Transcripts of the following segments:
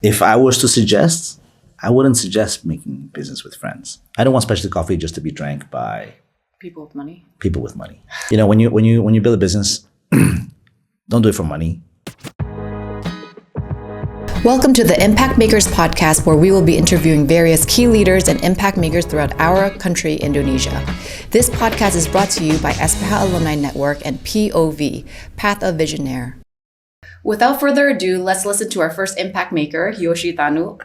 If I was to suggest, I wouldn't suggest making business with friends. I don't want specialty coffee just to be drank by people with money. People with money. You know, when you build a business, don't do it for money. Welcome to the Impact Makers podcast, where we will be interviewing various key leaders and impact makers throughout our country, Indonesia. This podcast is brought to you by SPH Alumni Network and POV, Path of Visionaire. Without further ado, let's listen to our first impact maker, Yoshua Tanu.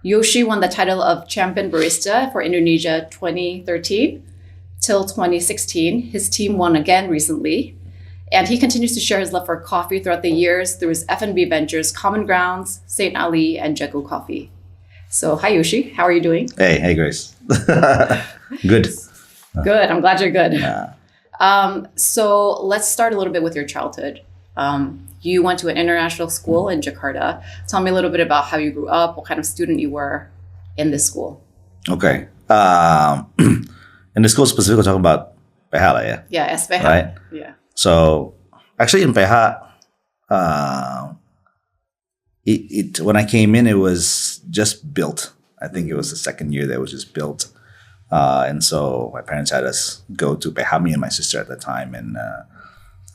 Yoshi won the title of Champion Barista for Indonesia 2013 till 2016. His team won again recently. And he continues to share his love for coffee throughout the years through his F&B ventures, Commongrounds, St. Ali, and Jago Coffee. So, hi Yoshi, how are you doing? Hey Grace. Good. Good, I'm glad you're good. Yeah. So let's start a little bit with your childhood. You went to an international school in Jakarta. Tell me a little bit about how you grew up, what kind of student you were in this school. Okay. In the school specifically, talking about PH, yeah? Yeah, SPH. Right? Yeah. So, actually in PH, when I came in, it was just built. I think it was the second year that it was just built. And so my parents had us go to PH, me and my sister at the time. And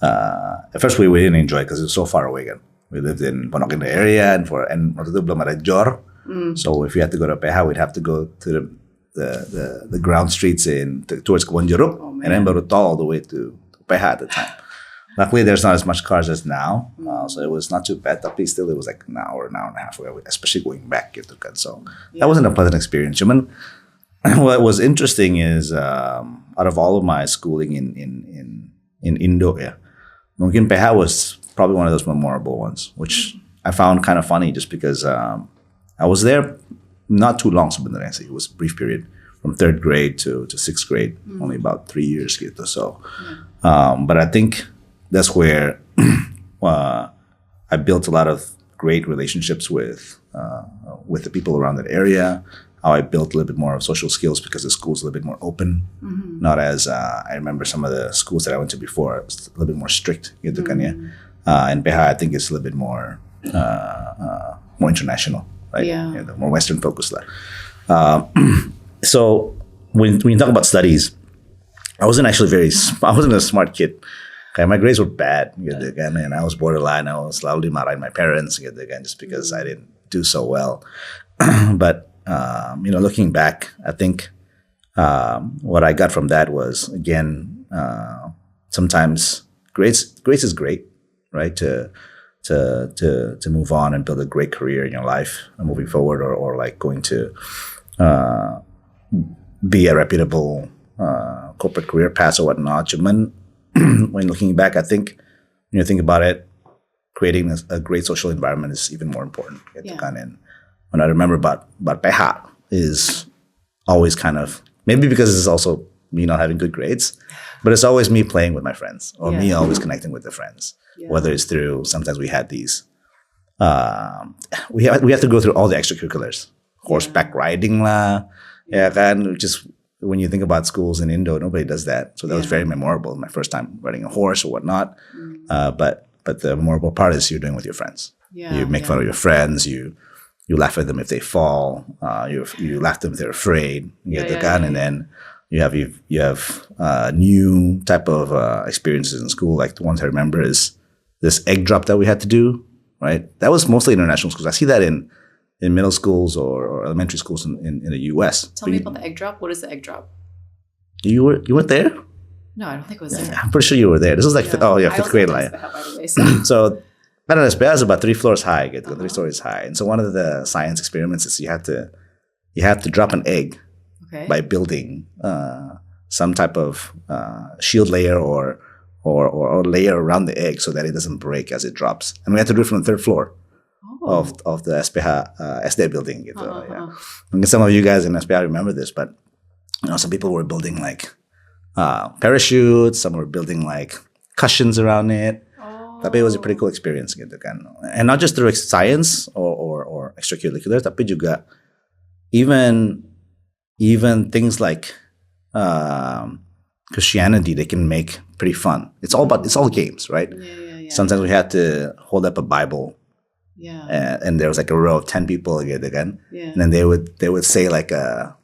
at first we didn't enjoy it because it was so far away again. We lived in Pondok Indah area and waktu itu belum ada JOR. So if we had to go to PH, we'd have to go to the ground streets towards Kebon Jeruk, and then baru tol all the way to PH at the time. Luckily, there's not as much cars as now, so it was not too bad. Tapi still, it was like an hour and a half away, especially going back. Gitu kan. So that wasn't a pleasant experience. Cuman, what was interesting is out of all of my schooling in Indo, yeah, mungkin PH was probably one of those memorable ones, which I found kind of funny just because I was there not too long sebenarnya. It was a brief period from third grade to sixth grade, only about 3 years gitu. So, but I think that's where I built a lot of great relationships with the people around that area. How I built a little bit more of social skills because the school's a little bit more open, not as I remember some of the schools that I went to before. It was a little bit more strict gitu kan ya. And PH I think it's a little bit more international, right? Yeah, more Western focused. So when you talk about studies, I wasn't a smart kid. Okay, my grades were bad, gitu kan, and I was borderline. I was selalu dimarahin my parents, gitu kan, just because I didn't do so well. But looking back, I think what I got from that was again sometimes grades is great, right? To move on and build a great career in your life moving forward, or like going to be a reputable corporate career path or whatnot. Cuman, when looking back, I think when you think about it, creating a great social environment is even more important. And when I remember about PH is always kind of, maybe because it's also me not having good grades, but it's always me playing with my friends or me always connecting with the friends. Whether it's through, sometimes we had these, we have to go through all the extracurriculars, horseback riding lah, yeah, kan, which is, when you think about schools in Indo, nobody does that. So that was very memorable. My first time riding a horse or whatnot. But the memorable part is you're doing with your friends. You make fun of your friends. You laugh at them if they fall. You laugh at them if they're afraid. You get the gun, and then you have new type of experiences in school. Like the ones I remember is this egg drop that we had to do. Right, that was mostly international schools. I see that in middle schools or elementary schools in the U.S. Tell me about the egg drop. What is the egg drop? You weren't there? No, I don't think it was there. I'm pretty sure you were there. This was like fifth grade. So I don't know, SPH is about 3 floors high, 3 stories high. And so one of the science experiments is you have to drop an egg by building some type of shield layer or layer around the egg so that it doesn't break as it drops. And we had to do it from the 3rd floor. Of the SPH SD building. And some of you guys in SPH remember this, but some people were building like parachutes, some were building like cushions around it. Tapi it was a pretty cool experience gitu kan. And not just through science or extracurriculars, tapi juga even things like Christianity, they can make pretty fun. It's all games, right? Sometimes we had to hold up a Bible Yeah. And there was like a row of 10 people again. Yeah. And then they would say like a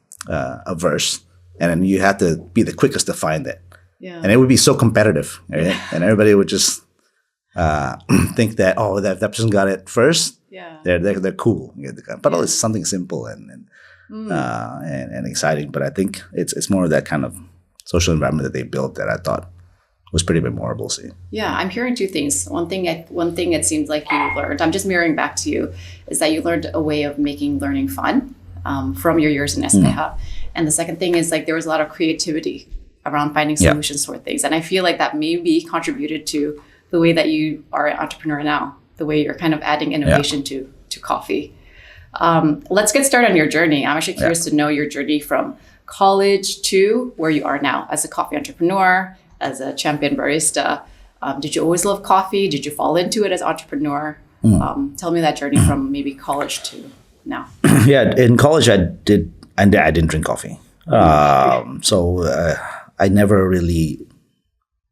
verse, and then you had to be the quickest to find it. Yeah. And it would be so competitive, right? And everybody would just think that that person got it first. Yeah. They're cool. But it's something simple and exciting. But I think it's more of that kind of social environment that they built that I thought was pretty memorable. See. Yeah, I'm hearing two things. One thing it seems like you learned, I'm just mirroring back to you, is that you learned a way of making learning fun from your years in SPH. And the second thing is like there was a lot of creativity around finding solutions for things. And I feel like that maybe contributed to the way that you are an entrepreneur now, the way you're kind of adding innovation to coffee. Let's get started on your journey. I'm actually curious to know your journey from college to where you are now as a coffee entrepreneur, as a champion barista. Did you always love coffee? Did you fall into it as entrepreneur? Tell me that journey from maybe college to now. Yeah, in college I didn't drink coffee. So I never really,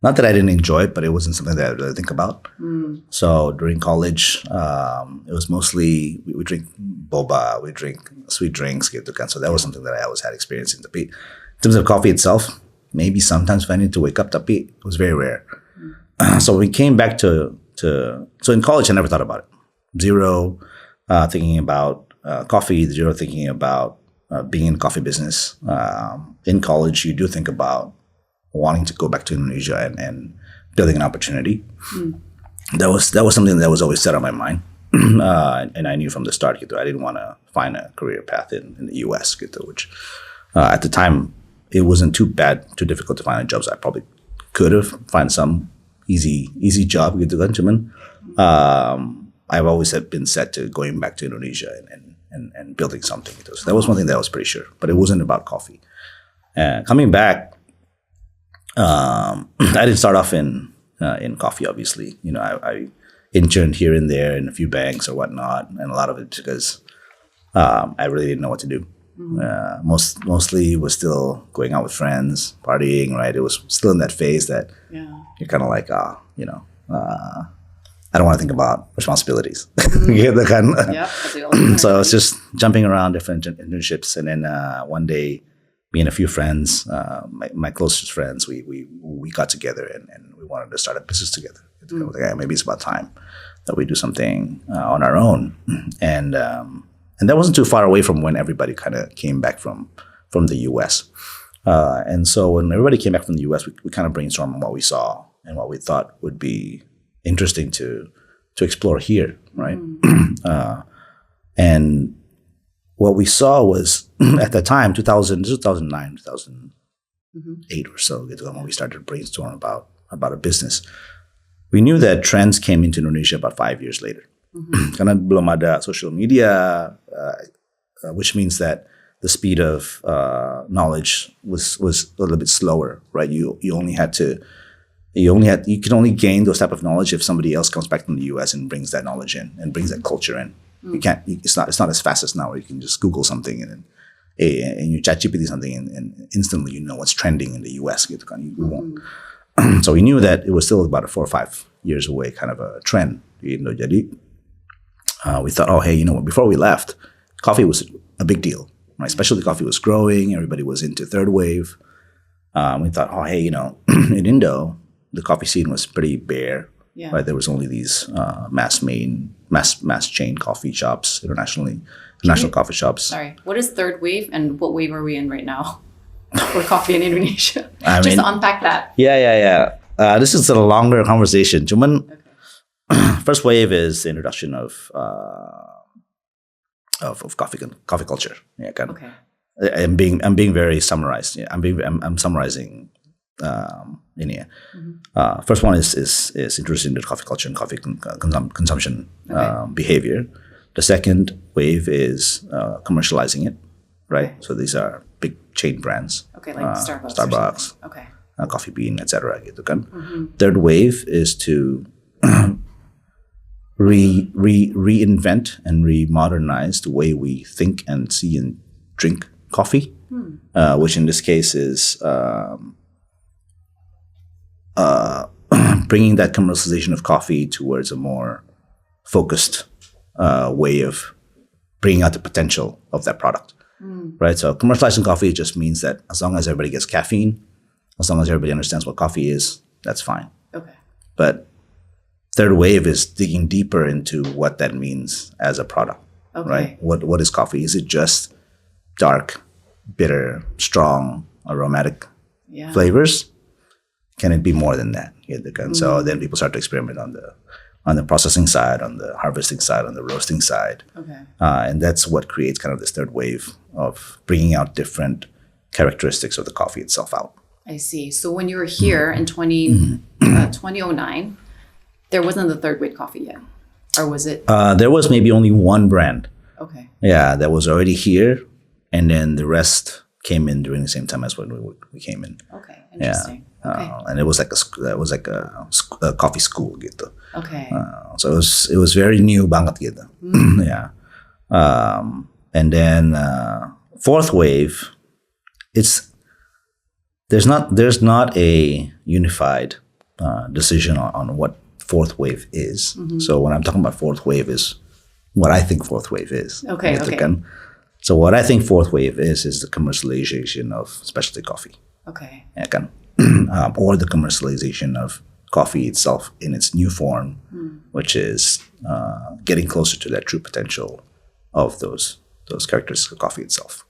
not that I didn't enjoy it, but it wasn't something that I really think about. So during college, it was mostly, we drink boba, we drink sweet drinks. So that was something that I always had experience in. In terms of coffee itself, maybe sometimes if I need to wake up, tapi it was very rare. So we came back so in college I never thought about it. Zero thinking about coffee, zero thinking about being in the coffee business. In college, you do think about wanting to go back to Indonesia and building an opportunity. That was something that was always set on my mind. And I knew from the start, I didn't want to find a career path in the US, which at the time, it wasn't too difficult to find jobs. I probably could have find some easy job. I've always been set to going back to Indonesia and building something. So that was one thing that I was pretty sure, but it wasn't about coffee. Coming back, I didn't start off in coffee, obviously. I interned here and there in a few banks or whatnot, and a lot of it because I really didn't know what to do. Mostly was still going out with friends, partying, right? It was still in that phase that you're kind of like, I don't want to think about responsibilities. So I was just jumping around different internships. And then one day, me and a few friends, my closest friends, we got together and we wanted to start a business together. Like, maybe it's about time that we do something on our own. And that wasn't too far away from when everybody kind of came back from the US. And so when everybody came back from the US, we kind of brainstormed on what we saw and what we thought would be interesting to explore here, right? And what we saw was at the time, 2009, 2008 or so, when we started to brainstorm about a business. We knew that Trends came into Indonesia about 5 years later. Karena belum ada social media, which means that the speed of knowledge was a little bit slower, right? You can only gain those type of knowledge if somebody else comes back from the US and brings that knowledge in and brings that culture in. It's not as fast as now where you can just Google something and you chat GPT something and instantly you know what's trending in the US. You won't. So we knew that it was still about 4 or 5 years away, kind of a trend. Jadi we thought, before we left, coffee was a big deal, right? Specialty coffee was growing. Everybody was into third wave. We thought, in Indo, the coffee scene was pretty bare. Yeah. Right? There was only these mass chain coffee shops international coffee shops. Sorry, what is third wave and what wave are we in right now for coffee in Indonesia? Just to unpack that. Yeah. This is a longer conversation. Cuman, first wave is the introduction of coffee culture. Yeah, kan? Okay. I'm being very summarized. Yeah, I'm summarizing. In here. First one is introducing the coffee culture and coffee consumption behavior. The second wave is commercializing it, right? Okay. So these are big chain brands. Okay, like Starbucks. Okay. Coffee Bean, etc. Third wave is to reinvent and remodernize the way we think and see and drink coffee, which in this case is bringing that commercialization of coffee towards a more focused way of bringing out the potential of that product, right? So commercializing coffee just means that as long as everybody gets caffeine, as long as everybody understands what coffee is, that's fine. Okay. But third wave is digging deeper into what that means as a product, right? What is coffee? Is it just dark, bitter, strong, aromatic flavors? Can it be more than that? So then people start to experiment on the processing side, on the harvesting side, on the roasting side. Okay. And that's what creates kind of this third wave of bringing out different characteristics of the coffee itself out. I see. So when you were here in 2009, there wasn't the third wave coffee yet, or was it? There was maybe only one brand. Okay. Yeah, that was already here, and then the rest came in during the same time as when we came in. Okay, interesting. Yeah. Okay. And it was like a coffee school gitu. Okay. So it was very new banget gitu. Yeah. And then fourth wave, there's not a unified decision on what fourth wave is. So when I'm talking about fourth wave is what I think fourth wave is. Okay. So what I think fourth wave is the commercialization of specialty coffee. Okay. Ya kan? Or the commercialization of coffee itself in its new form, which is getting closer to that true potential of those characteristics of coffee itself.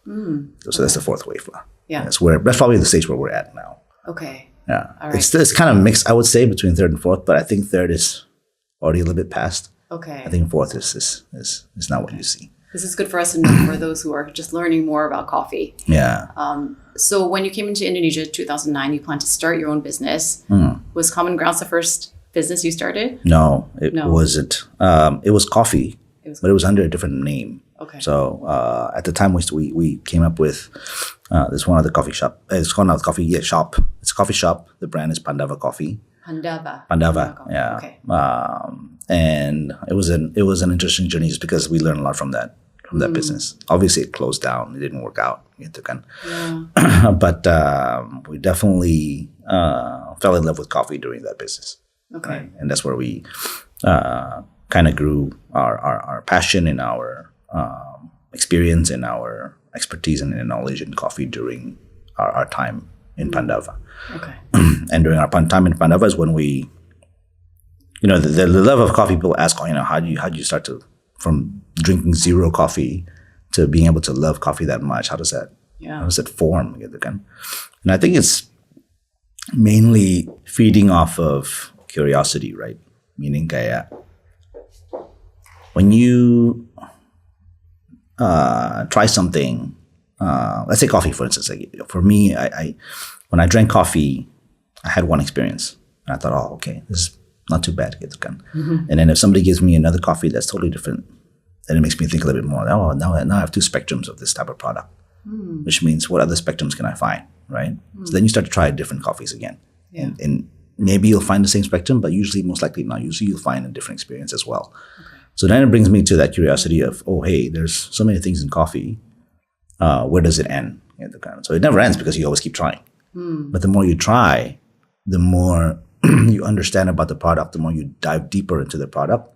So that's the fourth wave. Yeah. That's probably the stage where we're at now. Okay. Yeah. All right. It's kind of mixed, I would say, between third and fourth, but I think third is already a little bit past. Okay. I think fourth is not what you see. This is good for us to know for those who are just learning more about coffee. Yeah. So when you came into Indonesia 2009, you planned to start your own business. Was Commongrounds the first business you started? No, it wasn't. It was coffee, but it was under a different name. Okay. So at the time we came up with this one other coffee shop. It's called not coffee shop. It's a coffee shop. The brand is Pandava Coffee. Pandava. Yeah. Okay. And it was an interesting journey just because we learned a lot from that business. Obviously, it closed down. It didn't work out. But we definitely fell in love with coffee during that business. Okay. Right? And that's where we kind of grew our passion and our experience and our expertise and knowledge in coffee during our time in Pandava. Okay. And during our time in Pandava is when we, the love of coffee. People ask, how do you start from drinking zero coffee to being able to love coffee that much? How does that form? And I think it's mainly feeding off of curiosity, right? Meaning, when you try something, let's say coffee, for instance. Like for me, I when I drank coffee, I had one experience, and I thought, oh, okay, this is not too bad. And then if somebody gives me another coffee that's totally different, then it makes me think a little bit more. Oh, now I have two spectrums of this type of product, which means what other spectrums can I find, right? So then you start to try different coffees again, and maybe you'll find the same spectrum, but usually, most likely not. Usually, you'll find a different experience as well. Okay. So then it brings me to that curiosity of, oh, hey, there's so many things in coffee. Where does it end? So it never ends because you always keep trying. But the more you try, the more you understand about the product, the more you dive deeper into the product,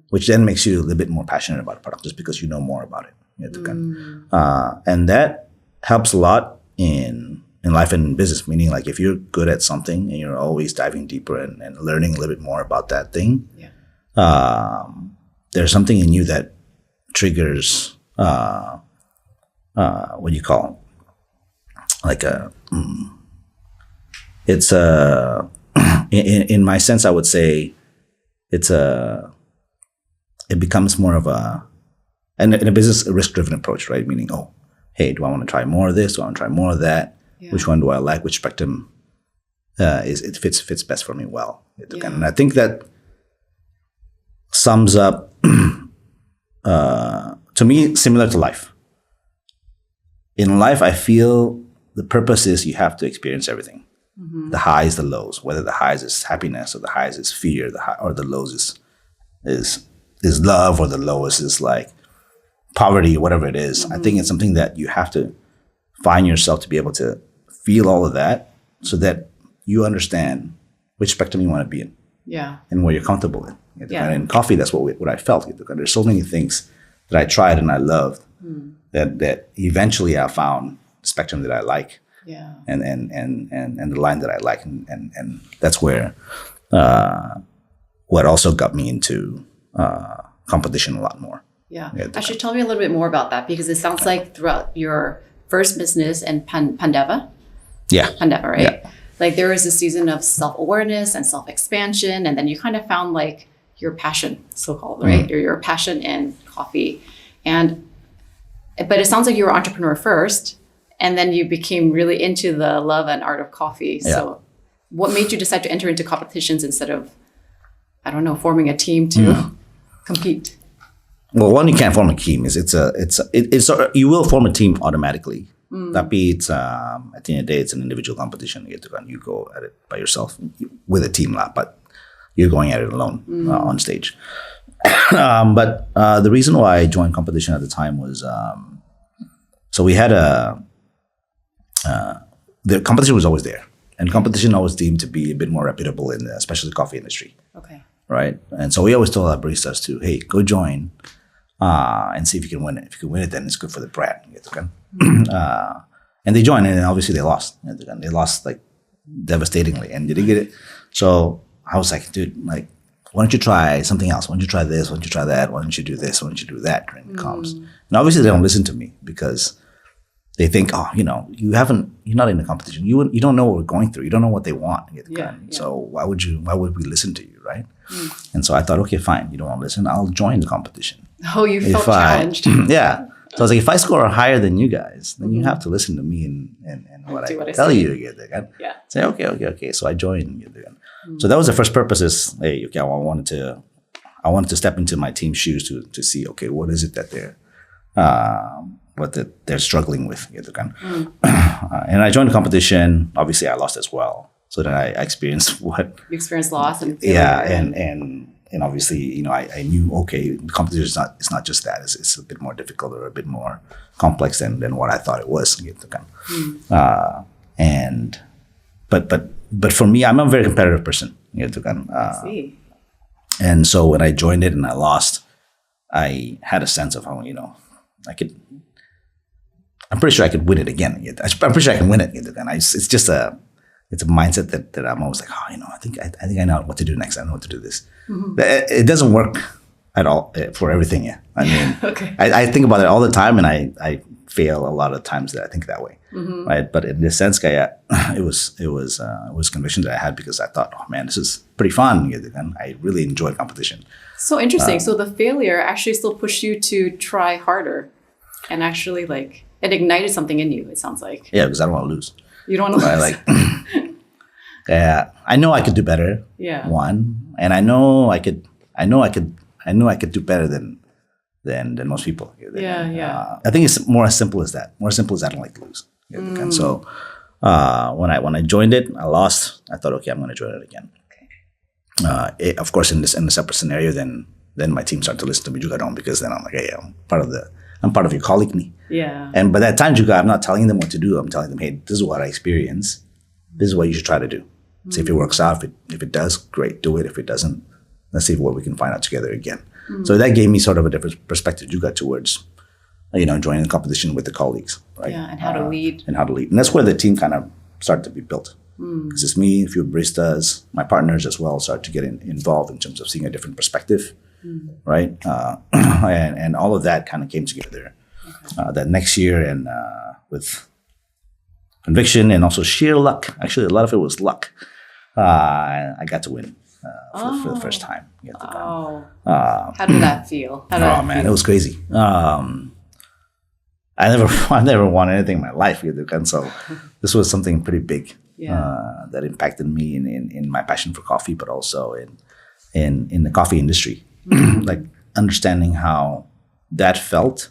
which then makes you a little bit more passionate about the product just because you know more about it. And that helps a lot in life and business, meaning like if you're good at something and you're always diving deeper and learning a little bit more about that thing, there's something in you that triggers what do you call it? Like it's in my sense, I would say it becomes more of in a business, a risk-driven approach, right? Meaning, oh, hey, do I want to try more of this? Do I want to try more of that? Yeah. Which one do I like? Which spectrum it fits best for me well? And I think that sums up to me similar to life. In life, I feel the purpose is you have to experience everything. The highs, the lows, whether the highs is happiness or the highs is fear, or the lows is love, or the lowest is like poverty, whatever it is. I think it's something that you have to find yourself to be able to feel all of that so that you understand which spectrum you want to be in. Yeah. and what you're comfortable in. Yeah. And in coffee, that's what I felt. There's so many things that I tried and I loved that eventually I found the spectrum that I like. Yeah. And the line that I like, and that's where what also got me into competition a lot more. Yeah. Actually, tell me a little bit more about that, because it sounds like throughout your first business and Pandeva, right? Yeah. Like there was a season of self-awareness and self-expansion, and then you kind of found like your passion, so-called, right? Or your passion in coffee, but it sounds like you were an entrepreneur first. And then you became really into the love and art of coffee. Yeah. So what made you decide to enter into competitions instead of, I don't know, forming a team to compete? Well, one, you can't form a team. You will form a team automatically. Tapi it's at the end of the day, it's an individual competition. You go at it by yourself with a team lah, but you're going at it alone on stage. But the reason why I joined competition at the time was, so we had the competition was always there, and competition always deemed to be a bit more reputable in the especially coffee industry. Okay. Right. And so we always told our baristas to, hey, go join and see if you can win it. If you can win it, then it's good for the brand. And they joined, and obviously they lost. They lost like devastatingly, and they didn't get it. So I was like, dude, like, why don't you try something else? Why don't you try this? Why don't you try that? Why don't you do this? Why don't you do that? When it comes. And obviously they don't listen to me because they think, oh, you're not in the competition. You don't know what we're going through. You don't know what they want. So why would we listen to you, right? And so I thought, okay, fine. You don't want to listen. I'll join the competition. Oh, you felt challenged. Yeah. So I was like, if I score higher than you guys, then you have to listen to me and what I tell you. Yeah. Say, okay. So I joined. So that was the first purpose is, hey, okay, I wanted to step into my team's shoes to see, okay, what is it that they're struggling with. And I joined the competition. Obviously, I lost as well. So then I experienced what you experienced loss and failure. And obviously, I knew, okay, the competition it's not just that. It's a bit more difficult or a bit more complex than what I thought it was. But for me, I'm a very competitive person. I see. And so when I joined it and I lost, I had a sense of how I'm pretty sure I could win it again. I'm pretty sure I can win it. And it's just a mindset that I'm always like, I think I know what to do next. I know what to do this. It doesn't work at all for everything. Yeah, I mean, okay. I think about it all the time, and I fail a lot of times that I think that way. Right, but in this sense, it was conviction that I had because I thought, oh man, this is pretty fun. And I really enjoyed competition. So interesting. So the failure actually still pushed you to try harder, and actually it ignited something in you. It sounds like. Yeah, because I don't want to lose. You don't want to lose. Yeah, I know I could do better. Yeah. One, and I know I could do better than most people. Yeah. I think it's more as simple as that. More simple as I don't like to lose. And so when I joined it, I lost. I thought, okay, I'm going to join it again. Okay. Of course, in a separate scenario, then my team started to listen to me, Juga, because then I'm like, hey, I'm part of your colleague. Yeah. And by that time, Juga, I'm not telling them what to do. I'm telling them, hey, this is what I experienced. This is what you should try to do. See if it works out. If it does, great, do it. If it doesn't, let's see what we can find out together again. So that gave me sort of a different perspective, Juga, towards joining the competition with the colleagues, right? Yeah, and how to lead. And that's where the team kind of started to be built. Because it's me, a few baristas, my partners as well started to get involved in terms of seeing a different perspective, right? And all of that kind of came together that next year, and with conviction and also sheer luck. Actually, a lot of it was luck. I got to win for the first time. How did that feel? It was crazy. I never won anything in my life, and so this was something pretty big that impacted me in my passion for coffee, but also in the coffee industry, like understanding how that felt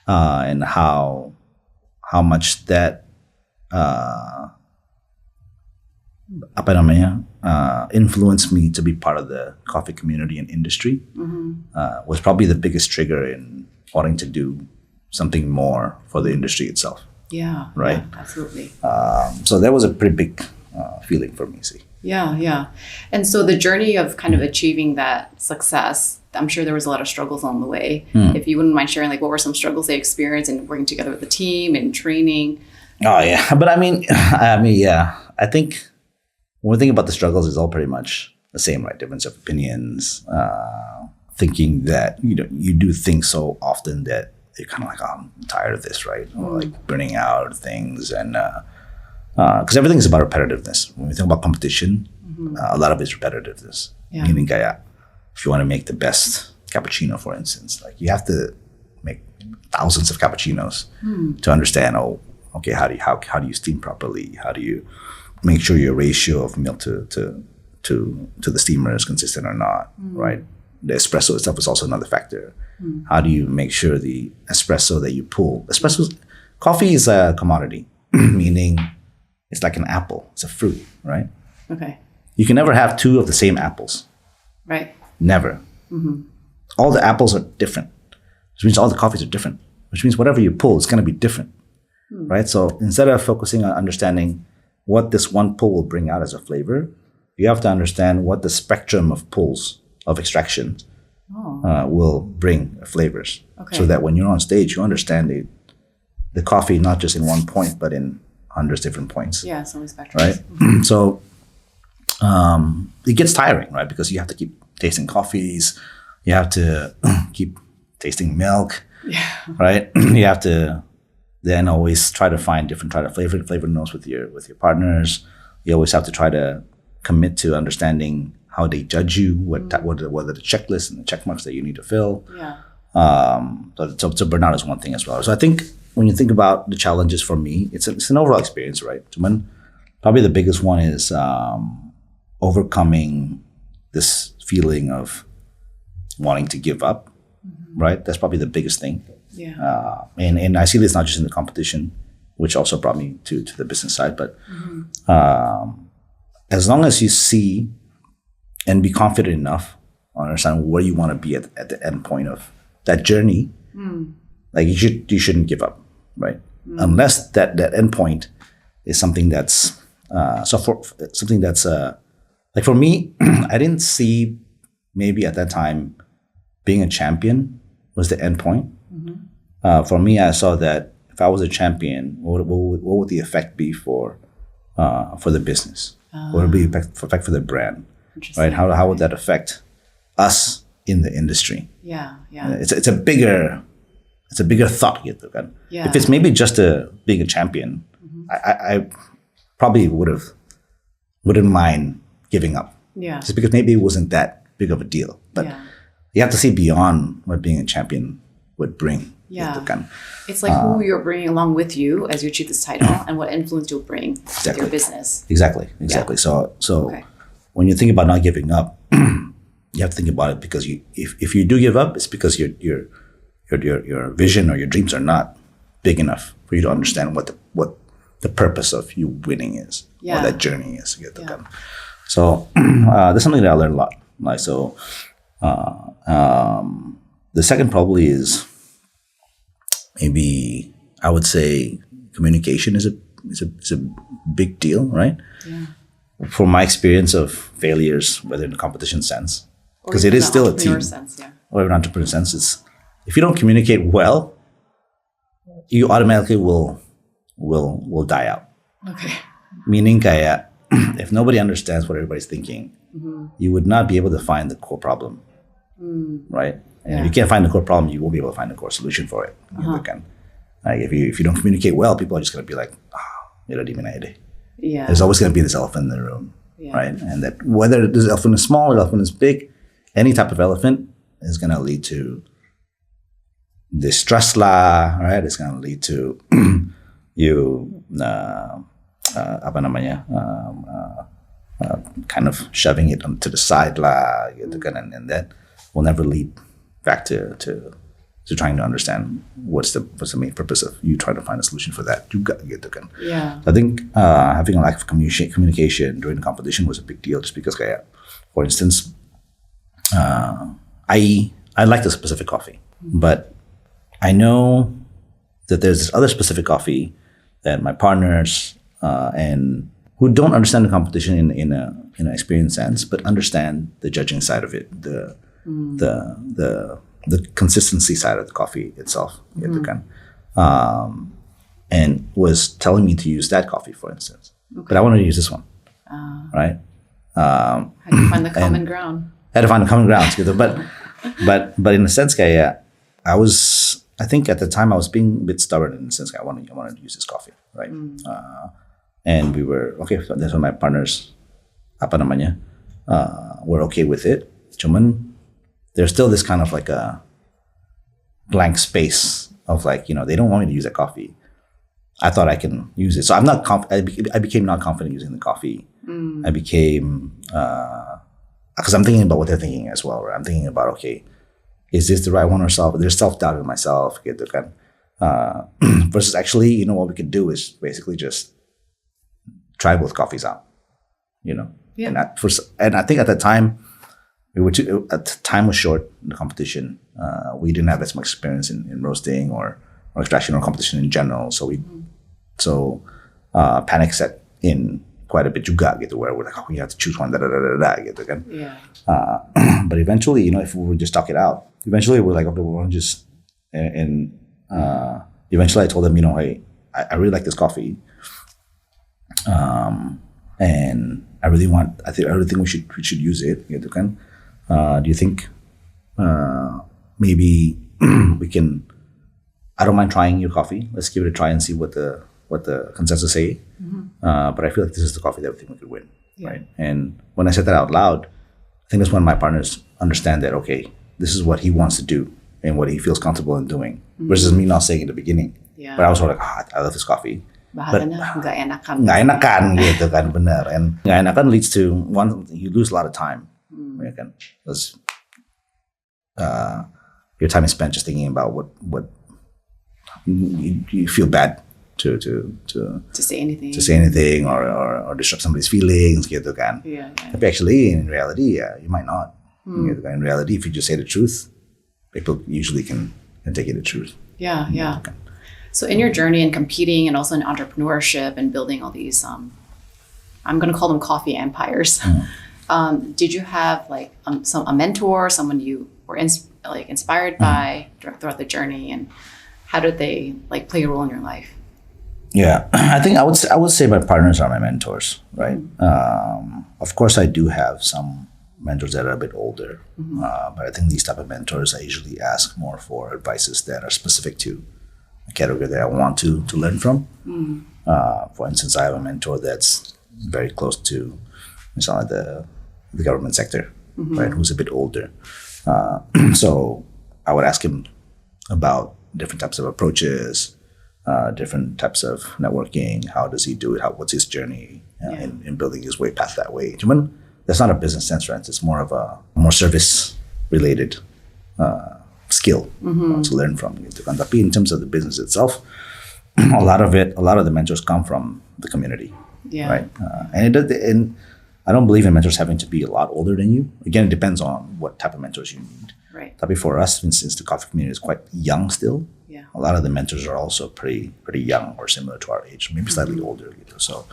and how much that influenced me to be part of the coffee community and industry was probably the biggest trigger in wanting to do something more for the industry itself. Yeah. Right. Yeah, absolutely. So that was a pretty big feeling for me. See. Yeah, yeah. And so the journey of kind of achieving that success, I'm sure there was a lot of struggles along the way. If you wouldn't mind sharing, like, what were some struggles they experienced in working together with the team and training? Oh yeah, but I mean, yeah. I think when we think about the struggles, it's all pretty much the same, right? Difference of opinions, thinking that you do things so often that you're kind of like, oh, I'm tired of this, right? Or like burning out things, and because everything is about repetitiveness. When we think about competition, a lot of it's repetitiveness. Yeah. Meaning, if you want to make the best cappuccino, for instance, like you have to make thousands of cappuccinos to understand. Oh, okay, how do you steam properly? How do you make sure your ratio of milk to the steamer is consistent or not, right? The espresso itself is also another factor. How do you make sure the espresso that you pull? Coffee is a commodity, meaning it's like an apple. It's a fruit, right? Okay. You can never have two of the same apples. Right. Never. All the apples are different, which means all the coffees are different, which means whatever you pull, it's going to be different, right? So instead of focusing on understanding what this one pull will bring out as a flavor, you have to understand what the spectrum of pulls of extraction will bring flavors. Okay. So that when you're on stage, you understand the coffee not just in one point, but in hundreds of different points. Yeah, so many spectrums. Right? So it gets tiring, right? Because you have to keep tasting coffees. You have to keep tasting milk, right? You have to then always try to flavor notes with your partners. You always have to try to commit to understanding how they judge you, what are the checklists and the check marks that you need to fill. Yeah. So burnout is one thing as well. So I think when you think about the challenges for me, it's an overall experience, right? Probably the biggest one is overcoming this feeling of wanting to give up, right? That's probably the biggest thing. Yeah. And I see this not just in the competition, which also brought me to the business side, but as long as you see and be confident enough on understand where you want to be at the end point of that journey, like you shouldn't give up, right? Unless that end point is something that's like for me, I didn't see maybe at that time being a champion was the end point. For me, I saw that if I was a champion, what would the effect be for the business? What would be the effect for the brand? Right? How would that affect us in the industry? Yeah. It's a bigger thought. Yeah. If it's maybe just being a champion, I probably wouldn't mind giving up. Yeah. Just because maybe it wasn't that big of a deal. But you have to see beyond what being a champion would bring. Yeah. It's like who you're bringing along with you as you achieve this title and what influence you'll bring to your business. Exactly. Yeah. So when you think about not giving up, you have to think about it because if you do give up, it's because your vision or your dreams are not big enough for you to understand what the purpose of you winning is, or that journey is. So that's something that I learned a lot. Like so, the second probably is maybe I would say communication is a big deal, right? Yeah. From my experience of failures, whether in the competition sense, because it is still a team, or even entrepreneur sense, it's if you don't communicate well, you automatically will die out. Okay. Meaning, if nobody understands what everybody's thinking, you would not be able to find the core problem, right? And if you can't find the core problem, you won't be able to find the core solution for it. Like if you don't communicate well, people are just going to be like, Yeah. There's always going to be this elephant in the room, right? And that whether this elephant is small or elephant is big, any type of elephant is going to lead to distress right? It's going to lead to you kind of shoving it to the side and that will never lead back to trying to understand what's the main purpose of you trying to find a solution for that. I think having a lack of communication during the competition was a big deal, just because for instance, I like the specific coffee, but I know that there's this other specific coffee that my partners and who don't understand the competition in in an experience sense, but understand the judging side of it, the consistency side of the coffee itself. Gitu kan. And was telling me to use that coffee, for instance. Okay. But I wanted to use this one, right? How do you find the common ground? I had to find the common grounds. Gitu. But in a sense, I think at the time I was being a bit stubborn in the sense I wanted to use this coffee, right? And we were, okay, so that's when my partners, were okay with it. Cuman, there's still this kind of like a blank space of like, they don't want me to use that coffee. I thought I can use it. So I'm not, I became not confident using the coffee. I became, because I'm thinking about what they're thinking as well, right? I'm thinking about, okay, is this the right one or self? There's self-doubt in myself. Gitu kan. Versus actually, what we could do is basically just try both coffees out. Yeah. And I think at the time, time was short in the competition. We didn't have as much experience in roasting or extraction or competition in general. So panic set in quite a bit juga gitu, where we're like, oh, we have to choose one, gitu kan. Yeah. But eventually, if we would just talk it out, eventually we're like, okay, we want to just, and eventually I told them, hey, I really like this coffee. And I really think we should use it. Gitu kan. Do you think maybe we can? I don't mind trying your coffee. Let's give it a try and see what the consensus say. But I feel like this is the coffee that we think we could win, right? And when I said that out loud, I think that's when my partners understand that, okay, this is what he wants to do and what he feels comfortable in doing. Versus me not saying in the beginning. Yeah. But I was sort of like, I love this coffee. Bahasanya nggak enakan gitu kan, benar. And nggak enakan leads to one, you lose a lot of time. Ya kan? Because your time is spent just thinking about what you feel bad to say anything, or disrupt somebody's feelings gitu kan. Yeah. But actually, in reality, you might not. Gitu kan. In reality, if you just say the truth, people usually can take it the truth. Yeah. Okay. So in your journey in competing and also in entrepreneurship and building all these, I'm going to call them coffee empires. Did you have like a mentor, someone you were inspired by throughout the journey, and how did they like play a role in your life? Yeah, I think I would say my partners are my mentors, right? Of course, I do have some mentors that are a bit older, but I think these type of mentors, I usually ask more for advices that are specific to a category that I want to learn from. For instance, I have a mentor that's very close to the government sector, right? Who's a bit older. So I would ask him about different types of approaches, different types of networking. How does he do it? What's his journey in building his way past that way? Cuman, that's not a business sense, right? It's more of a more service related skill to learn from. Tapi in terms of the business itself, a lot of the mentors come from the community, right? And I don't believe in mentors having to be a lot older than you. Again, it depends on what type of mentors you need. Right. Tapi for us, since the coffee community is quite young still, a lot of the mentors are also pretty young or similar to our age, maybe slightly older. So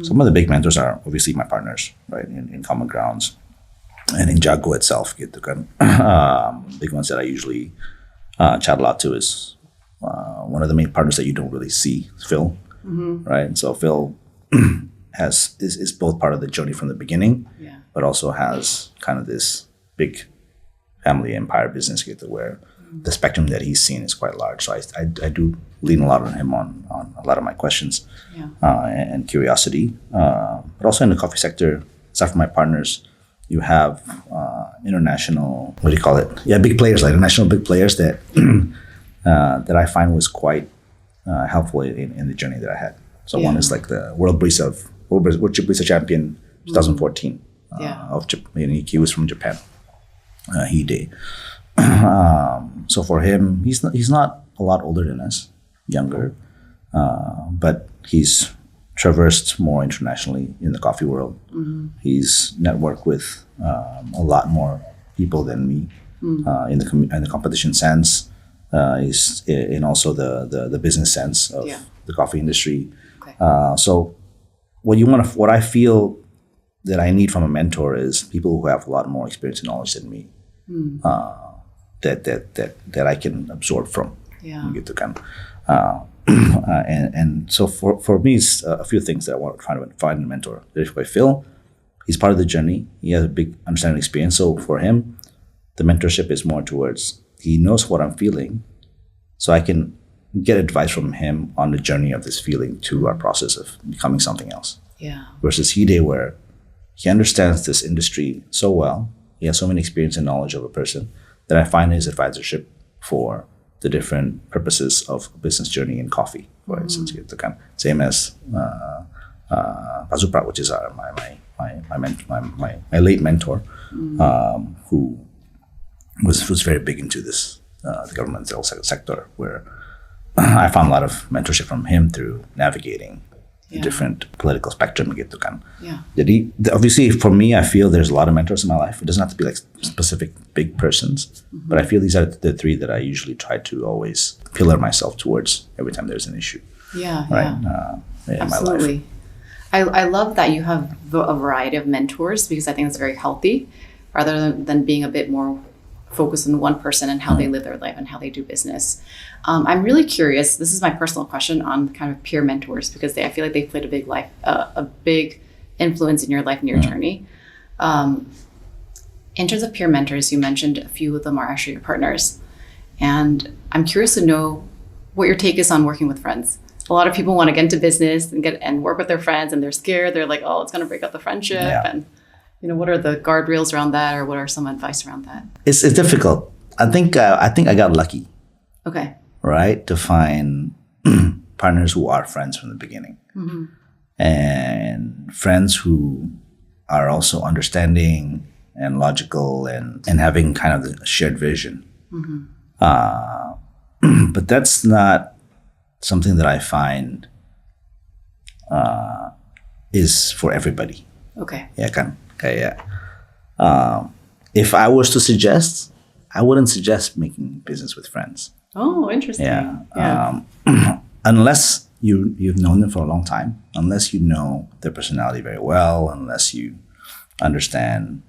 some of the big mentors are obviously my partners, right, in Commongrounds and in Jago itself. Big ones that I usually chat a lot to is one of the main partners that you don't really see, Phil, right? So Phil is both part of the journey from the beginning, but also has kind of this big family empire business where the spectrum that he's seen is quite large. So I do lean a lot on him on a lot of my questions and curiosity. But also in the coffee sector, aside from my partners, you have international, what do you call it? Yeah, big players, like international big players that that I find was quite helpful in the journey that I had. So one is like the World Chip Barista Champion 2014. He was from Japan. Hide. So for him, he's not a lot older than us, younger, but he's traversed more internationally in the coffee world. He's networked with a lot more people than me in the competition sense. He's in also the business sense of the coffee industry. Okay. So what I feel that I need from a mentor is people who have a lot more experience and knowledge than me, that I can absorb from. Yeah. Gitu kan. And so for me, it's a few things that I want to try to find in a mentor. If I feel he's part of the journey, he has a big understanding experience. So for him, the mentorship is more towards he knows what I'm feeling, so I can get advice from him on the journey of this feeling to our process of becoming something else. Yeah. Versus Hide, where he understands this industry so well, he has so many experience and knowledge of a person that I find his advisorship for the different purposes of a business journey in coffee, for instance. Same as Pazupra, which is my late mentor, who was very big into this the governmental sector, where I found a lot of mentorship from him through navigating the different political spectrum. Yeah. Obviously, for me, I feel there's a lot of mentors in my life. It doesn't have to be like specific big persons, but I feel these are the three that I usually try to always pillar myself towards every time there's an issue. Yeah, right? In absolutely. my life. I love that you have a variety of mentors, because I think it's very healthy, rather than being a bit more focused on one person and how they live their life and how they do business. I'm really curious. This is my personal question on kind of peer mentors, because I feel like they've played a big influence in your life and your journey. In terms of peer mentors, you mentioned a few of them are actually your partners, and I'm curious to know what your take is on working with friends. A lot of people want to get into business and work with their friends, and they're scared. They're like, oh, it's going to break up the friendship. And what are the guardrails around that, or what are some advice around that? It's difficult. I think I got lucky. Okay. Right, to find partners who are friends from the beginning, and friends who are also understanding and logical and having kind of a shared vision. But that's not something that I find is for everybody. Okay. If I was to suggest, I wouldn't suggest making business with friends. Oh, interesting. Yeah. Unless you've known them for a long time, unless you know their personality very well, unless you understand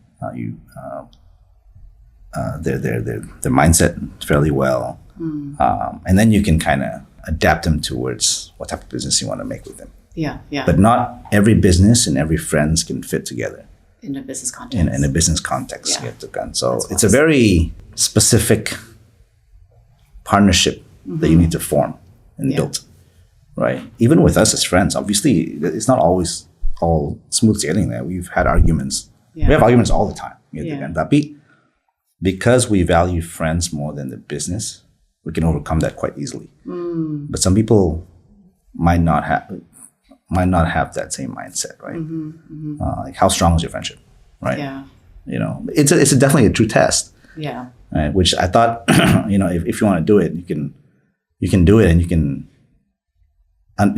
their mindset fairly well, and then you can kind of adapt them towards what type of business you want to make with them. Yeah. But not every business and every friends can fit together in a business context. In a business context. Yeah. So it's a very specific partnership that you need to form and build, right? Even with us as friends, obviously, it's not always all smooth sailing there. We've had arguments. Yeah. We have arguments all the time. Yeah. Tapi, because we value friends more than the business, we can overcome that quite easily. But some people might not have that same mindset, right? Like, how strong is your friendship, right? Yeah. It's definitely a true test. Yeah. Right, which I thought, if you want to do it, you can do it, and you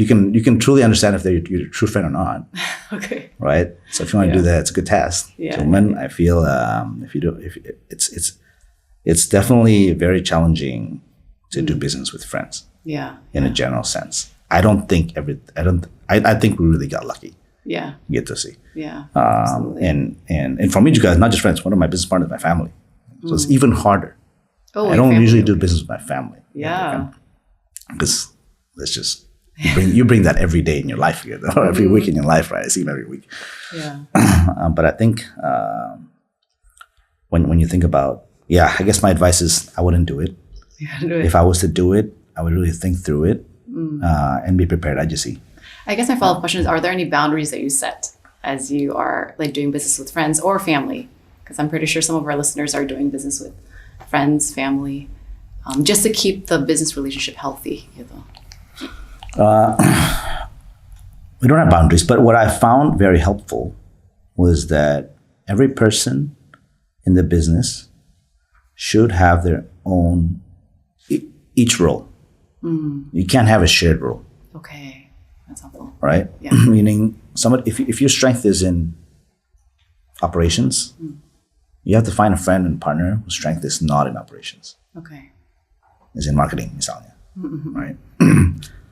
can truly understand if they're your true friend or not. Okay. Right. So if you want to do that, it's a good test. Yeah. So when I feel it's definitely very challenging to do business with friends. Yeah. In a general sense, I think we really got lucky. Yeah. You get to see. Yeah. And for me, you guys, not just friends. One of my business partners is my family. So it's even harder. Oh, I don't usually do business with my family. Yeah. Because it's just you bring that every day in your life, or every week in your life, right? I see them every week. Yeah. But I think when you think about, I guess my advice is I wouldn't do it. If I was to do it, I would really think through it and be prepared. I just see. I guess my follow-up question is: are there any boundaries that you set as you are doing business with friends or family? Because I'm pretty sure some of our listeners are doing business with friends, family, just to keep the business relationship healthy. We don't have boundaries, but what I found very helpful was that every person in the business should have their own, each role. You can't have a shared role. Okay, that's helpful. Right? Yeah. Meaning, if your strength is in operations, you have to find a friend and partner whose strength is not in operations. Okay. Is in marketing, misalnya. Right?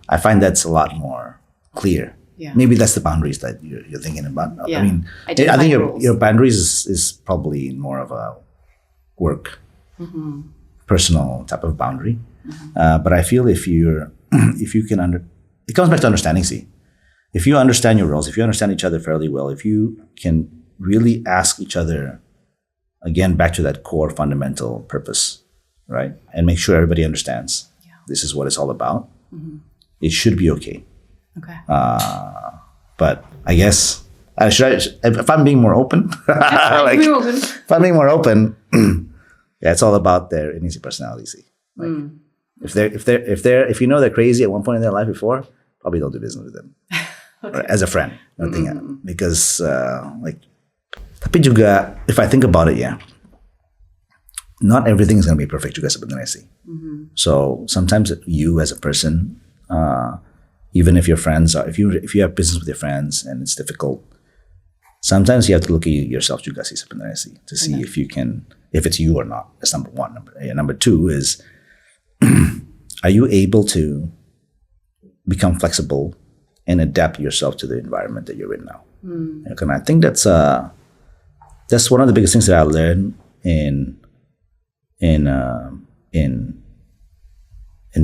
I find that's a lot more clear Yeah. Maybe that's the boundaries that you're thinking about. Yeah. I mean, I think Identifying roles. your boundaries is probably more of a work, personal type of boundary. But I feel if you can it comes back to understanding. See, if you understand your roles, if you understand each other fairly well, if you can really ask each other, again, back to that core fundamental purpose, right? And make sure everybody understands this is what it's all about. It should be okay. Okay. But I guess if I'm being more open, if I'm being more open, it's all about their easy personality. See, if you know they're crazy at one point in their life before, probably don't do business with them. Okay. As a friend, because tapi juga if I think about it, not everything is going to be perfect juga sebenarnya sih. So sometimes you as a person, even if your friends are, if you have business with your friends and it's difficult, sometimes you have to look at yourself juga sih sebenarnya sih to see if it's you or not. That's number one. Number two is, are you able to become flexible and adapt yourself to the environment that you're in now? And I think that's one of the biggest things that I learned in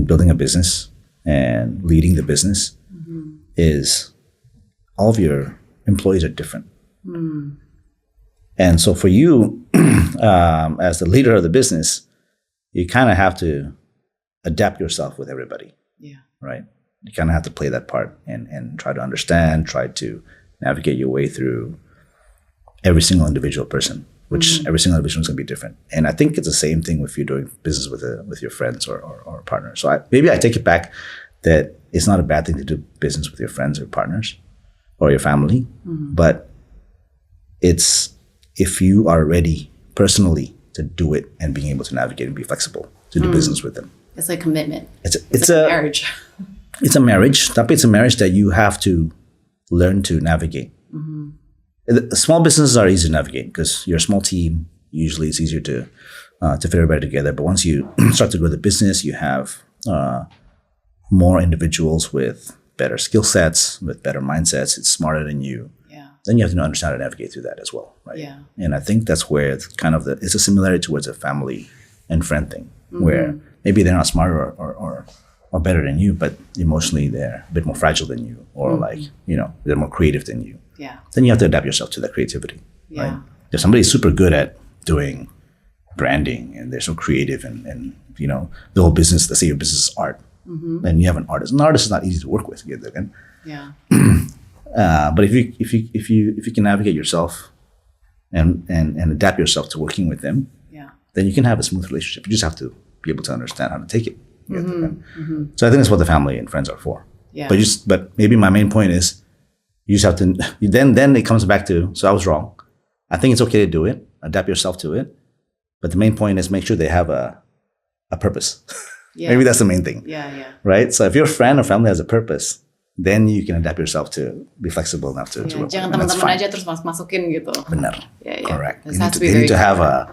building a business and leading the business is all of your employees are different. And so for you, as the leader of the business, you kind of have to adapt yourself with everybody. Yeah. Right? You kind of have to play that part and try to understand, try to navigate your way through every single individual person, which every single individual is going to be different. And I think it's the same thing if you're doing business with your friends or partners. So maybe I take it back that it's not a bad thing to do business with your friends or partners or your family, but it's if you are ready personally to do it and being able to navigate and be flexible to do business with them. It's like commitment. It's like a marriage. It's a marriage. Tapi it's a marriage that you have to learn to navigate. Small businesses are easy to navigate because you're a small team. Usually it's easier to fit everybody together. But once you start to grow the business, you have more individuals with better skill sets, with better mindsets. It's smarter than you. Yeah. Then you have to understand how to navigate through that as well, right? Yeah. And I think that's where it's kind of it's a similarity towards a family and friend thing, where maybe they're not smarter or better than you, but emotionally they're a bit more fragile than you, or they're more creative than you. Yeah. Then you have to adapt yourself to that creativity. Yeah. Right? If somebody's super good at doing branding and they're so creative and the whole business, let's say your business is art, then you have an artist. An artist is not easy to work with. Yeah. But if you can navigate yourself and adapt yourself to working with them, then you can have a smooth relationship. You just have to be able to understand how to take it. So I think that's what the family and friends are for. Yeah. But maybe my main point is you just have to. Then it comes back to, so I was wrong. I think it's okay to do it. Adapt yourself to it. But the main point is make sure they have a purpose. Yeah. Maybe that's the main thing. Yeah. Right. So if your friend or family has a purpose, then you can adapt yourself to be flexible enough to work. Jangan teman-teman aja terus masukin gitu. Benar. Yeah. Correct. They need to have a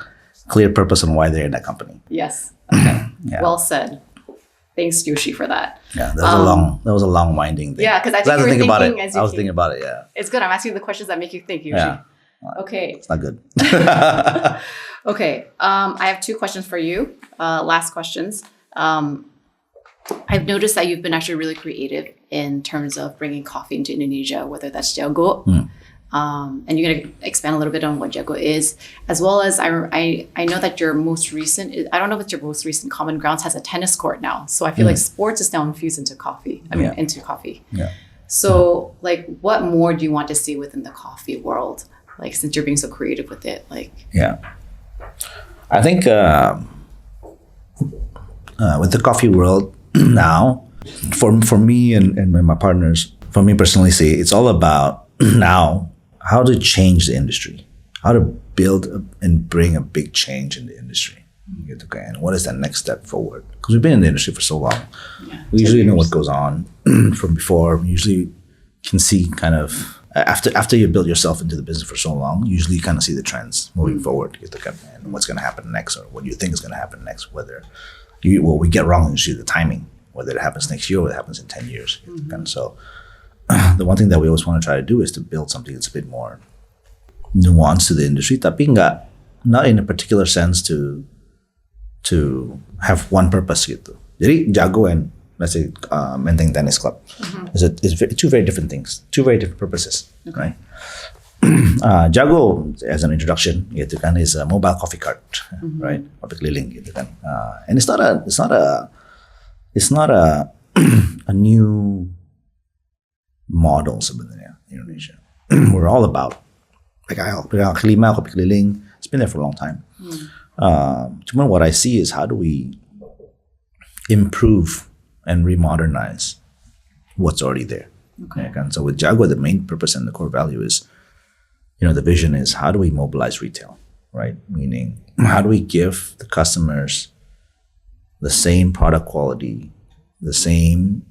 clear purpose on why they're in that company. Yes. Okay. Well said. Thanks, Yoshi, for that. Yeah, that was a long winding thing. Yeah, because I think you were thinking I was thinking about it. Yeah. It's good. I'm asking the questions that make you think, Yoshi. Yeah. Okay. It's not good. Okay. I have two questions for you. Last questions. I've noticed that you've been actually really creative in terms of bringing coffee into Indonesia, whether that's Jago. And you're going to expand a little bit on what Jago is, as well as I know that your most recent, I don't know if it's your most recent Commongrounds has a tennis court now. So I feel like sports is now infused into coffee. Into coffee. Yeah. So what more do you want to see within the coffee world? Since you're being so creative with it, I think with the coffee world now, for me and my partners, for me personally, it's all about now how to change the industry, how to build and bring a big change in the industry. And what is that next step forward? Because we've been in the industry for so long. Yeah, we usually know what goes on from before. We usually can see kind of, after you build yourself into the business for so long, usually you kind of see the trends moving forward and what's going to happen next, or what you think is going to happen next, whether what we get wrong is usually the timing, whether it happens next year or it happens in 10 years. And so the one thing that we always want to try to do is to build something that's a bit more nuanced to the industry, tapi not in a particular sense to have one purpose gitu. Jadi Jago and let's say Menteng Tennis Club is two very different things, two very different purposes, right? Jago, as an introduction, gitu kan, is a mobile coffee cart, right? Kopi keliling, gitu kan. And it's not a a new model sebenarnya in Indonesia. We're all about kelima, kopi keliling. It's been there for a long time. What I see is how do we improve and remodernize what's already there. Okay. And so with Jago, the main purpose and the core value is, the vision is how do we mobilize retail, right? Meaning, how do we give the customers the same product quality, the same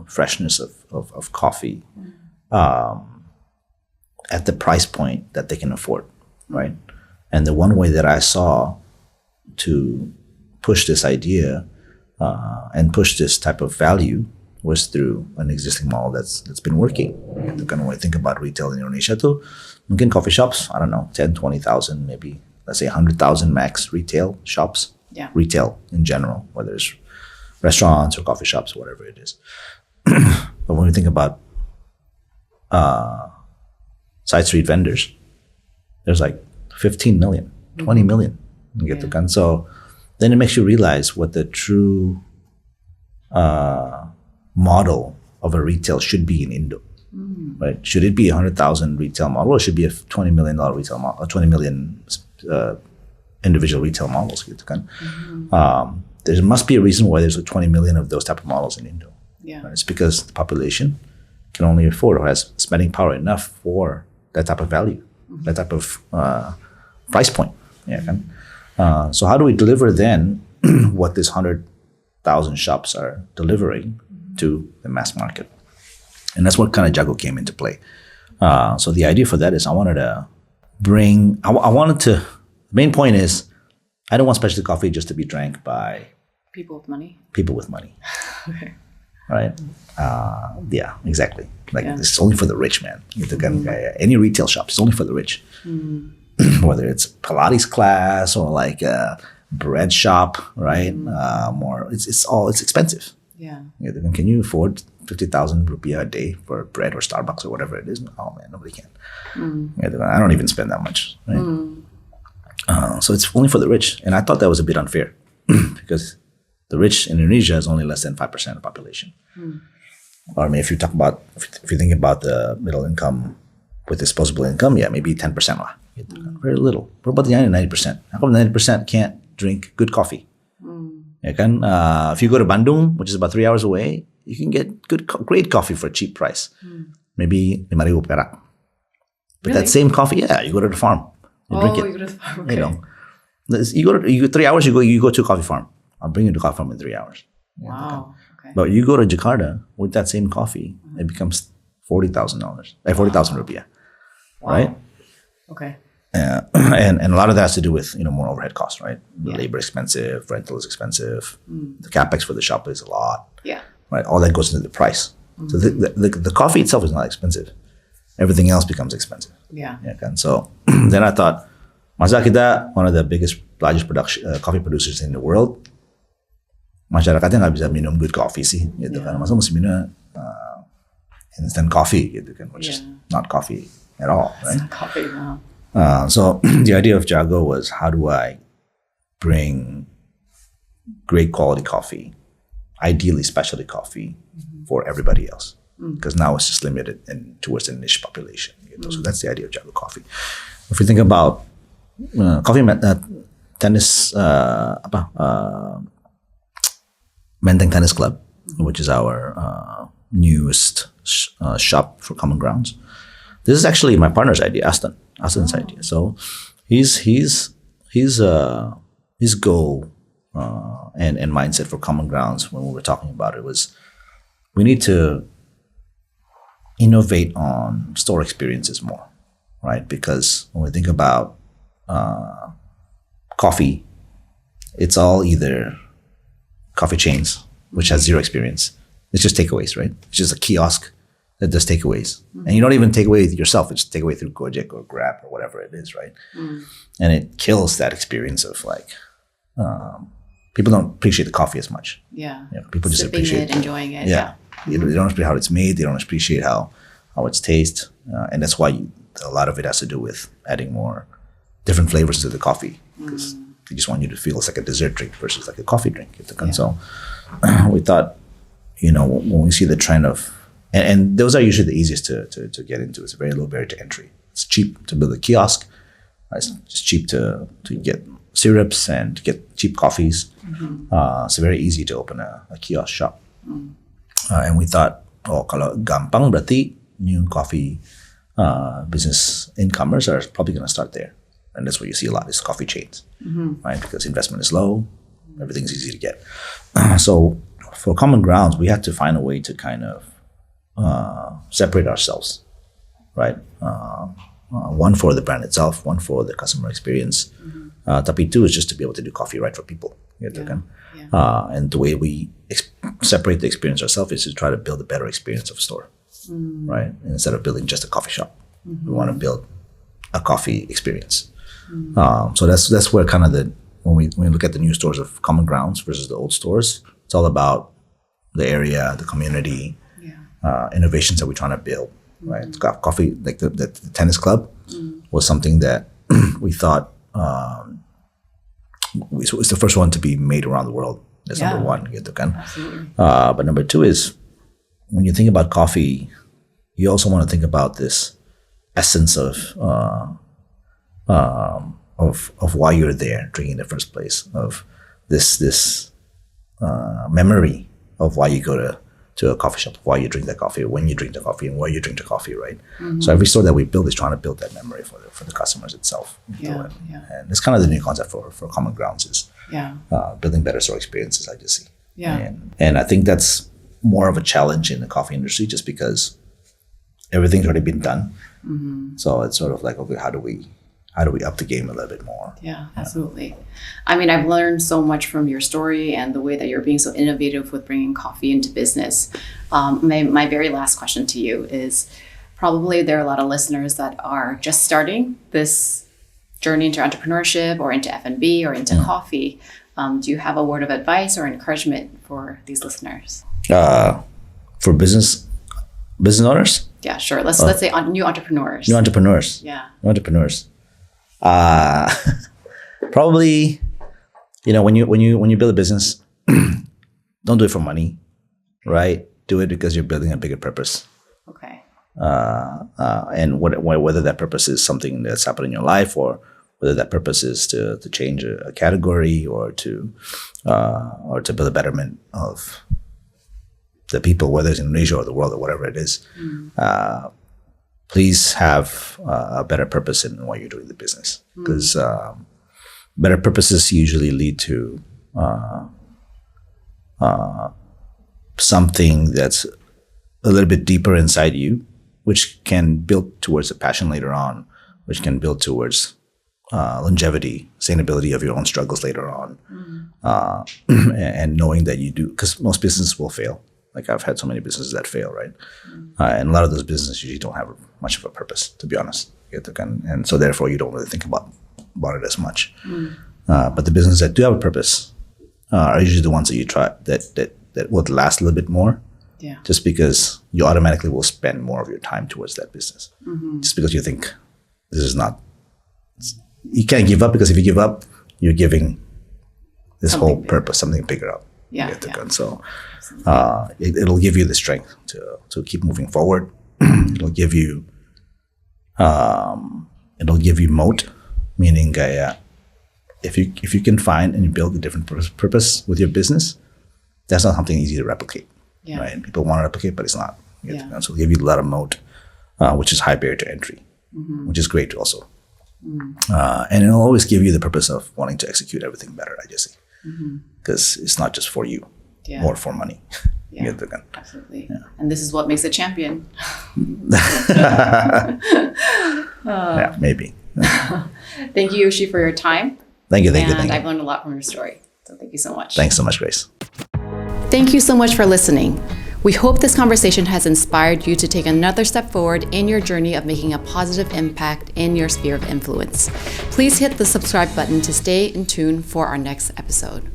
freshness of coffee at the price point that they can afford, right? And the one way that I saw to push this idea and push this type of value was through an existing model that's been working. When I think about retail in Indonesia too, mungkin coffee shops, I don't know, 10, 20,000, maybe, let's say 100,000 max retail shops. Yeah. Retail in general, whether it's restaurants or coffee shops, whatever it is. But when we think about side street vendors, there's like 15 million, 20 million. So then it makes you realize what the true model of a retail should be in Indo, right? Should it be a 100,000 retail model, or should it be a $20 million retail model, or 20 million individual retail models? There must be a reason why there's like 20 million of those type of models in Indo. Yeah. Right? It's because the population can only afford or has spending power enough for that type of value, that type of price point. Yeah. So how do we deliver then what this 100,000 shops are delivering to the mass market? And that's what kind of Jago came into play. So the idea for that is the main point is, I don't want specialty coffee just to be drank by people with money. Okay. Right? Yeah, exactly. It's only for the rich, man. Any retail shop, it's only for the rich. Whether it's Pilates class or like a bread shop, right? It's expensive. Yeah. Can you afford 50,000 rupiah a day for bread or Starbucks or whatever it is? Oh man, nobody can. I don't even spend that much, right? So it's only for the rich. And I thought that was a bit unfair because the rich in Indonesia is only less than 5% of the population. Or I mean, if you think about the middle income with disposable income, yeah, maybe 10% lah. Very little. What about the 90%? How come 90% can't drink good coffee? If you go to Bandung, which is about 3 hours away, you can get great coffee for a cheap price. Maybe 5,000 perak. But that same coffee, you go to the farm. You drink it. You go to the farm. Okay. You go 3 hours. You go to a coffee farm. I'll bring you to a coffee farm in 3 hours. Wow. Okay. But you go to Jakarta with that same coffee, it becomes $40,000, 40,000 rupiah, right? Okay. And a lot of that has to do with more overhead costs, right? The labor is expensive, rental is expensive, the capex for the shop is a lot. Yeah. Right. All that goes into the price. So the coffee itself is not expensive. Everything else becomes expensive. Yeah. And so then I thought, masa kita one of the largest coffee producers in the world, masyarakatnya nggak bisa minum good coffee sih, kan? Masa mesti minum instant coffee, which is not coffee at all, right? It's not coffee, no. So the idea of Jago was, how do I bring great quality coffee, ideally specialty coffee, for everybody else? Because now it's just limited towards the niche population. So that's the idea of Jago Coffee. If we think about coffee tennis, Menteng Tennis Club, which is our newest shop for Commongrounds. This is actually my partner's idea, Aston's idea. So his goal and mindset for Commongrounds when we were talking about it was, we need to innovate on store experiences more, right? Because when we think about coffee, it's all either coffee chains, which has zero experience. It's just takeaways, right? It's just a kiosk that does takeaways. And you don't even take away yourself. It's take away through Gojek or Grab or whatever it is, right? And it kills that experience of like, people don't appreciate the coffee as much. Yeah. People just Sipping appreciate it, enjoying it. Yeah. They don't appreciate how it's made. They don't appreciate how it's tastes. And that's why a lot of it has to do with adding more different flavors to the coffee. Because they just want you to feel it's like a dessert drink versus like a coffee drink. So we thought, when we see the trend of, and those are usually the easiest to get into. It's a very low barrier to entry. It's cheap to build a kiosk. It's cheap to get syrups and to get cheap coffees. It's very easy to open a kiosk shop. And we thought, kalau gampang berarti new coffee business incomers are probably going to start there. And that's what you see a lot is coffee chains, right? Because investment is low, everything's easy to get. So for Commongrounds, we had to find a way to kind of separate ourselves, right? One for the brand itself, one for the customer experience. Tapi two is just to be able to do coffee right for people. And the way we separate the experience ourselves is to try to build a better experience of a store, right? And instead of building just a coffee shop, we want to build a coffee experience. So that's where kind of when we look at the new stores of Commongrounds versus the old stores, it's all about the area, the community, innovations that we're trying to build, right? Coffee, like the tennis club was something that we thought was the first one to be made around the world. That's number one. Absolutely. But number two is when you think about coffee, you also want to think about this essence of why you're there drinking in the first place, of this memory of why you go to a coffee shop, why you drink that coffee, when you drink the coffee, and where you drink the coffee, right? So every store that we build is trying to build that memory for the customers itself. And it's kind of the new concept for Commongrounds is building better store experiences, I just see. And I think that's more of a challenge in the coffee industry just because everything's already been done. So it's sort of like, okay, how do we up the game a little bit more? Yeah, absolutely. I mean, I've learned so much from your story and the way that you're being so innovative with bringing coffee into business. My very last question to you is, probably there are a lot of listeners that are just starting this journey into entrepreneurship or into F&B or into coffee. Do you have a word of advice or encouragement for these listeners? For business owners? Yeah, sure. Let's say new entrepreneurs. New entrepreneurs. Yeah. New entrepreneurs. Probably, when you build a business, don't do it for money, right? Do it because you're building a bigger purpose. Okay. And whether that purpose is something that's happened in your life, or whether that purpose is to change a category, or to build a betterment of the people, whether it's in Indonesia or the world or whatever it is. Please have a better purpose in why you're doing the business, because better purposes usually lead to something that's a little bit deeper inside you, which can build towards a passion later on, which can build towards longevity, sustainability of your own struggles later on, and knowing that you do, because most businesses will fail. Like I've had so many businesses that fail, right? And a lot of those businesses usually don't have much of a purpose, to be honest. And so therefore you don't really think about it as much. But the businesses that do have a purpose are usually the ones that you try that would last a little bit more. Yeah. Just because you automatically will spend more of your time towards that business. Just because you think this is not, you can't give up, because if you give up, you're giving this Something whole bigger. purpose something bigger up. Yeah. And so it'll give you the strength to keep moving forward. It'll give you moat, meaning if you can find and you build a different purpose with your business, that's not something easy to replicate. Yeah. Right? People want to replicate, but it's not. Yeah. So it'll give you a lot of moat, which is high barrier to entry, which is great also. And it'll always give you the purpose of wanting to execute everything better, I just see. Because it's not just for you or for money. Yeah, absolutely. Yeah. And this is what makes a champion. Yeah, maybe. Thank you, Yoshi, for your time. Thank you. And I've learned a lot from your story. So thank you so much. Thanks so much, Grace. Thank you so much for listening. We hope this conversation has inspired you to take another step forward in your journey of making a positive impact in your sphere of influence. Please hit the subscribe button to stay in tune for our next episode.